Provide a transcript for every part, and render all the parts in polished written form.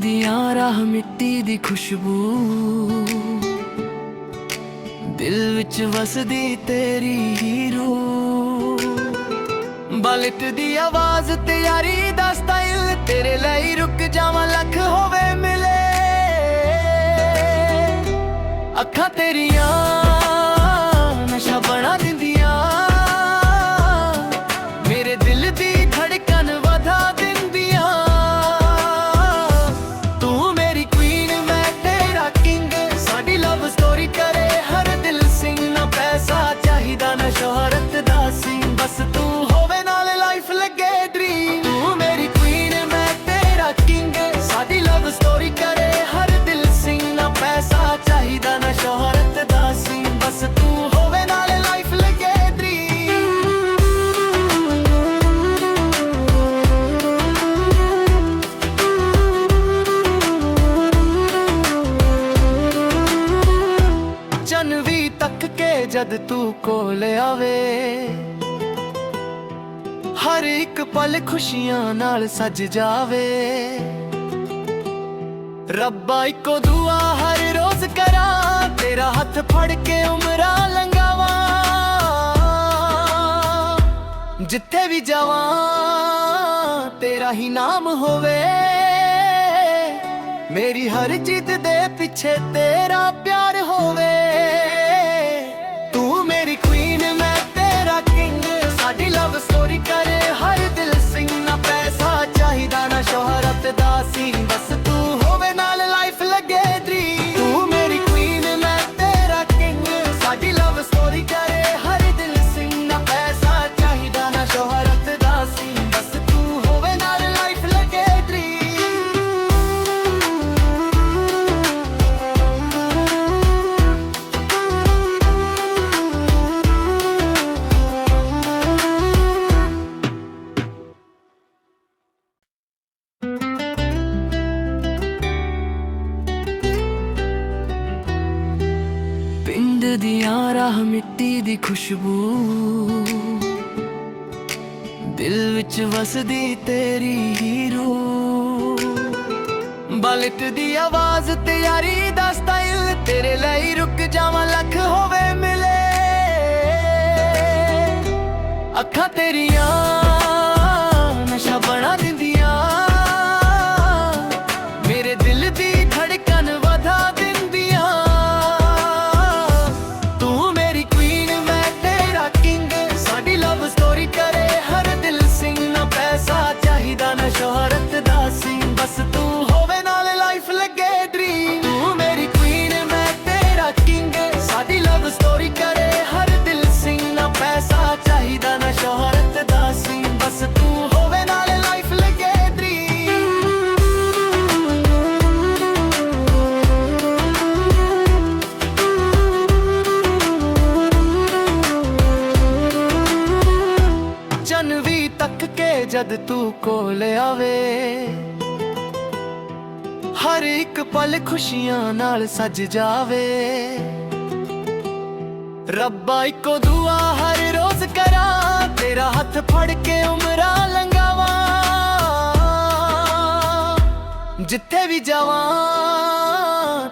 दियां राह मिट्टी दी खुशबू दिल विच वसदी तेरी रूह बालिट दी आवाज ते यारी दा स्टाइल तेरे ਲਈ रुक जावां लख होवे मिले अखां तेरियां नशा बना दिंदियां मेरे दिल दी धड़कन वधा दिंदियां तू मेरी क्वीन मैं तेरा किंग साडी लव स्टोरी करे हर दिल सिंग ना पैसा चाहिदा ना शोहरत दा सिंग बस तू होवे नाल लाइफ लगे ड्रीम तू मेरी क्वीन मैं तेरा किंग साडी लव स्टोरी करे हर दिल सिंग ना पैसा चाहिदा ना शोहरत दा सिंग बस तू होवे नाल लाइफ लगे भी तक के जद तू कोल आवे हर एक पल खुशियां नाल सज जावे रब्बा इको दुआ हर रोज करा तेरा हथ फड़ के उमरा लंघावा जिथे भी जावा तेरा ही नाम होवे मेरी हर जिद दे पीछे तेरा प्यार होवे तू मेरी क्वीन मैं तेरा किंग साडी लव स्टोरी करे हर दिल सिंग ना पैसा चाहिदा ना शोहरत दा सिंग बस तू होवे नाल लाइफ लगे ड्रीम तू मेरी क्वीन मैं तेरा किंग साडी लव स्टोरी करे हर दिल सिंग ना पैसा चाहिदा ना शोहरत दा सिंग बस तू होवे नाल लाइफ लगे पिंड दियां राह मिट्टी दी खुशबू दिल विच वसदी तेरी रूह बालिट दी आवाज ते यारी दा स्टाइल तेरे ਲਈ रुक जावां लख होवे मिले अखां तेरियां नशा बना दिंदियां मेरे दिल दी धड़कन वधा दिंदियां तू मेरी क्वीन मैं तेरा किंग साडी लव स्टोरी करे हर दिल सिंग ना पैसा चाहिदा ना शोहरत दा सिंग बस तू होवे नाल लाइफ लगे ड्रीम तू मेरी क्वीन मैं तेरा किंग साडी लव स्टोरी करे हर दिल सिंग ना पैसा चाहिदा ना शोहरत दा सिंग बस तू होवे नाल लाइफ लगे भी तक के जद तू कोल आवे हर एक पल खुशियां नाल सज जावे रब्बा इको दुआ हर रोज करा तेरा हथ फड़ के उमरा लंघावा जिथे भी जावा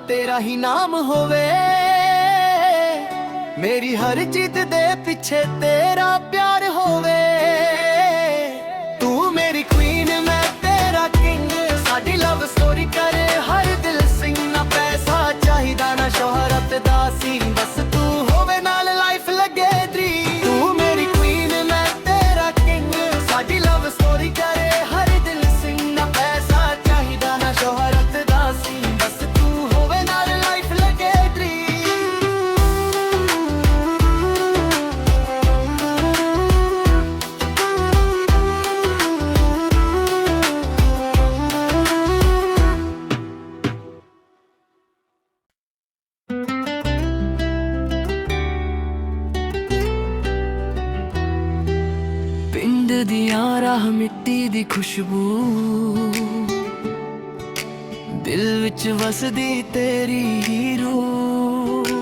तेरा ही नाम होवे मेरी हर जिद दे पीछे तेरा प्यार होवे तू मेरी क्वीन मैं तेरा किंग साडी लव स्टोरी करे हर दिल सिंग ना पैसा चाहिदा ना शोहरत दा सिंग बस तू होवे नाल लाइफ लगे ड्रीम तू मेरी क्वीन मैं तेरा किंग साडी लव स्टोरी करे हर दिल सिंग ना पैसा चाहिदा ना शोहरत दा सिंग बस तू होवे नाल लाइफ लगे पिंड दियां राह मिट्टी दी खुशबू दिल विच वसदी तेरी रूह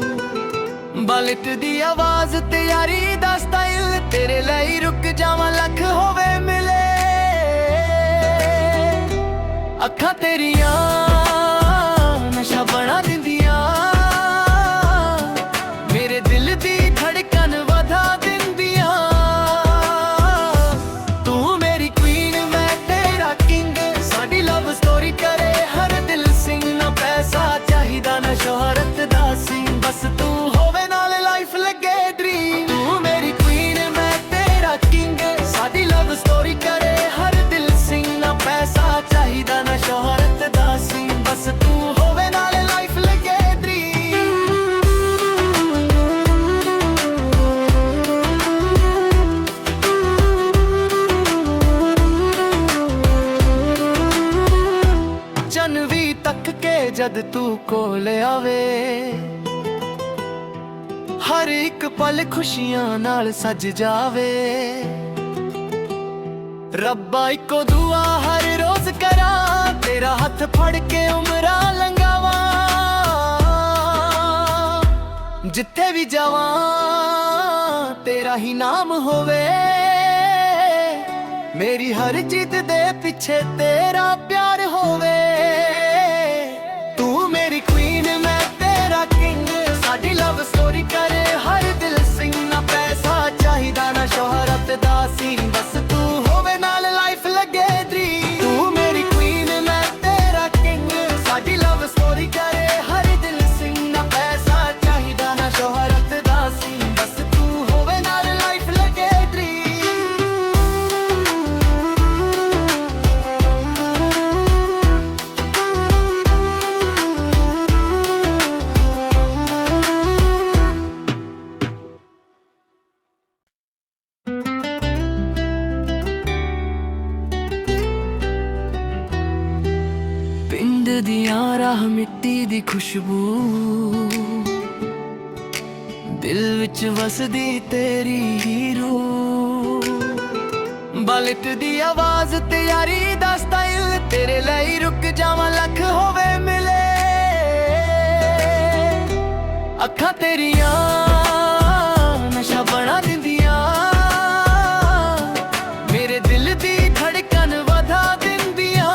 बालिट दी आवाज ते यारी दा स्टाइल तेरे ਲਈ रुक जावां लख होवे मिले ਅੱਖਾਂ ਤੇਰੀਆਂ ਨਸ਼ਾ ਬਣਾ ਦਿੰਦੀਆਂ, ਮੇਰੇ ਦਿਲ ਦੀ ਧੜਕਨ ਵਧਾ ਦਿੰਦੀਆਂ। ਤੂੰ ਮੇਰੀ ਕੁਈਨ ਮੈਂ ਤੇਰਾ ਕਿੰਗ, ਸਾਡੀ ਲਵ ਸਟੋਰੀ ਕਰੇ ਹਰ ਦਿਲ ਸਿੰਘ। ਨਾ ਪੈਸਾ ਚਾਹੀਦਾ ਨਾ ਸ਼ੋਹਰਤ ਦਾ ਸੀ, ਬਸ ਤੂੰ ਹੋਵੇ ਨਾਲ ਲਾਈਫ ਲੱਗੇ ਡ੍ਰੀਮ। ਤੂੰ ਮੇਰੀ ਕੁਈਨ ਮੈਂ ਤੇਰਾ ਕਿੰਗ, ਸਾਡੀ ਲਵ ਸਟੋਰੀ ਕਰੇ ਹਰ ਦਿਲ ਸਿੰਘ। ਨਾ ਪੈਸਾ ਚਾਹੀਦਾ ਨਾ ਸ਼ੋਹਰਤ ਦਾ ਸੀ, ਬਸ ਤੂੰ ਹੋਵੇ ਨਾਲ ਲਾਈਫ ਲੱਗੇ ਡ੍ਰੀਮ। ਚੰਨ ਵੀ ਤੱਕ ਕੇ ਜਦ ਤੂੰ ਕੋਲ ਆਵੇ, ਹਰ ਇੱਕ ਪਲ ਖੁਸ਼ੀਆਂ ਨਾਲ ਸਜ ਜਾਵੇ। ਰੱਬਾ ਇੱਕੋ ਦੁਆ ਹਰ ਰੋਜ਼ ਕਰਾਂ, ਤੇਰਾ ਹੱਥ ਫੜ ਕੇ ਉਮਰਾਂ ਲੰਘਾਵਾਂ। ਜਿੱਥੇ ਵੀ ਜਾਵਾਂ ਤੇਰਾ ਹੀ ਨਾਮ ਹੋਵੇ, ਮੇਰੀ ਹਰ ਜਿੱਦ ਦੇ ਪਿੱਛੇ ਤੇਰਾ ਪਿਆਰ ਹੋਵੇ। ਤੂੰ ਮੇਰੀ ਕੁਈਨ ਮੈਂ ਤੇਰਾ ਕਿੰਗ, ਸਾਡੀ ਲਵ ਸਟੋਰੀ ਕਰੇ ਹਰ ਦਿਲ ਸਿੰਘ। ਨਾ ਪੈਸਾ ਚਾਹੀਦਾ ਨਾ ਸ਼ੋਹਰਤ ਦਾ ਸੀ, ਬਸ ਤੂੰ ਹੋਵੇ ਨਾਲ ਲਾਈਫ ਲੱਗੇ ਡ੍ਰੀਮ। ਤੂੰ ਮੇਰੀ ਕੁਈਨ ਮੈਂ ਤੇਰਾ ਕਿੰਗ, ਸਾਡੀ ਲਵ ਸਟੋਰੀ ਕਰੇ ਹਰ ਦਿਲ ਸਿੰਘ। ਨਾ ਪੈਸਾ ਚਾਹੀਦਾ ਨਾ ਸ਼ੋਹਰਤ ਦਾ ਸੀ, ਬਸ ਤੂੰ ਹੋਵੇ ਨਾਲ ਲਾਈਫ ਲੱਗੇ ਡ੍ਰੀਮ। ਪਿੰਡ ਦੀਆਂ ਰਾਹ ਮਿੱਟੀ ਦੀ ਖੁਸ਼ਬੂ, ਦਿਲ ਵਿੱਚ ਵਸਦੀ ਤੇਰੀ ਹੀ ਰੂਹ। ਬਲਟ ਦੀ ਆਵਾਜ਼ ਤੇ ਯਾਰੀ ਦਾ ਸਟਾਈਲ, ਤੇਰੇ ਲਈ ਰੁਕ ਜਾਵਾਂ ਲੱਖ ਹੋਵੇ ਮਿਲੇ। ਅੱਖਾਂ ਤੇਰੀਆਂ ਨਸ਼ਾ ਬਣਾ ਦਿੰਦੀਆਂ, ਮੇਰੇ ਦਿਲ ਦੀ ਧੜਕਨ ਵਧਾ ਦਿੰਦੀਆਂ।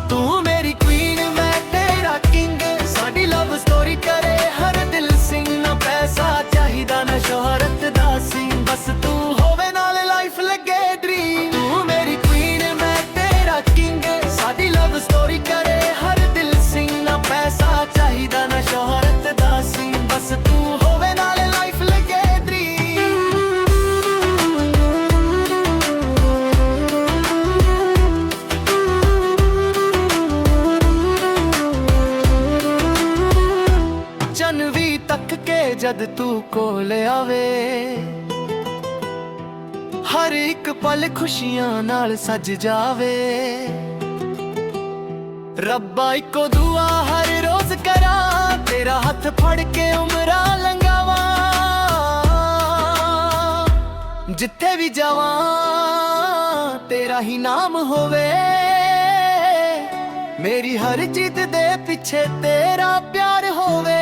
ਤੂੰ ਮੇਰੀ ਕੁਈਨ ਮੈਂ ਤੇਰਾ ਕਿੰਗ, ਸਾਡੀ ਲਵ ਸਟੋਰੀ ਕਰੇ ਹਰ ਦਿਲ ਸਿੰਘ। ਨਾ ਪੈਸਾ ਚਾਹੀਦਾ ਨਾ ਸ਼ੋਹਰਤ ਦਾ ਸੀ, ਬਸ ਤੂੰ ਹੋਵੇ ਨਾਲ ਲਾਈਫ ਲੱਗੇ ਡ੍ਰੀਮ। ਤੂੰ ਮੇਰੀ ਕੁਈਨ ਮੈਂ ਤੇਰਾ ਕਿੰਗ, ਸਾਡੀ ਲਵ ਸਟੋਰੀ ਕਰੇ ਹਰ ਦਿਲ ਸਿੰਘ। ਨਾ ਪੈਸਾ ਚਾਹੀਦਾ ਨਾ ਸ਼ੋਹਰਤ ਦਾ ਸੀ, ਬਸ ਤੂੰ ਹੋਵੇ ਨਾਲ ਲਾਈਫ ਲੱਗੇ ਡ੍ਰੀਮ। ਚੰਨ ਵੀ ਤੱਕ ਕੇ ਜਦ ਤੂੰ ਕੋਲ ਆਵੇ, ਹਰ ਇੱਕ ਪਲ ਖੁਸ਼ੀਆਂ ਨਾਲ ਸਜ ਜਾਵੇ। ਰੱਬਾ ਇੱਕੋ ਦੁਆ ਹਰ ਰੋਜ਼ ਕਰਾਂ, ਤੇਰਾ ਹੱਥ ਫੜ ਕੇ ਉਮਰਾਂ ਲੰਘਾਵਾਂ। ਜਿੱਥੇ ਵੀ ਜਾਵਾਂ ਤੇਰਾ ਹੀ ਨਾਮ ਹੋਵੇ, ਮੇਰੀ ਹਰ ਜਿੱਦ ਦੇ ਪਿੱਛੇ ਤੇਰਾ ਪਿਆਰ ਹੋਵੇ।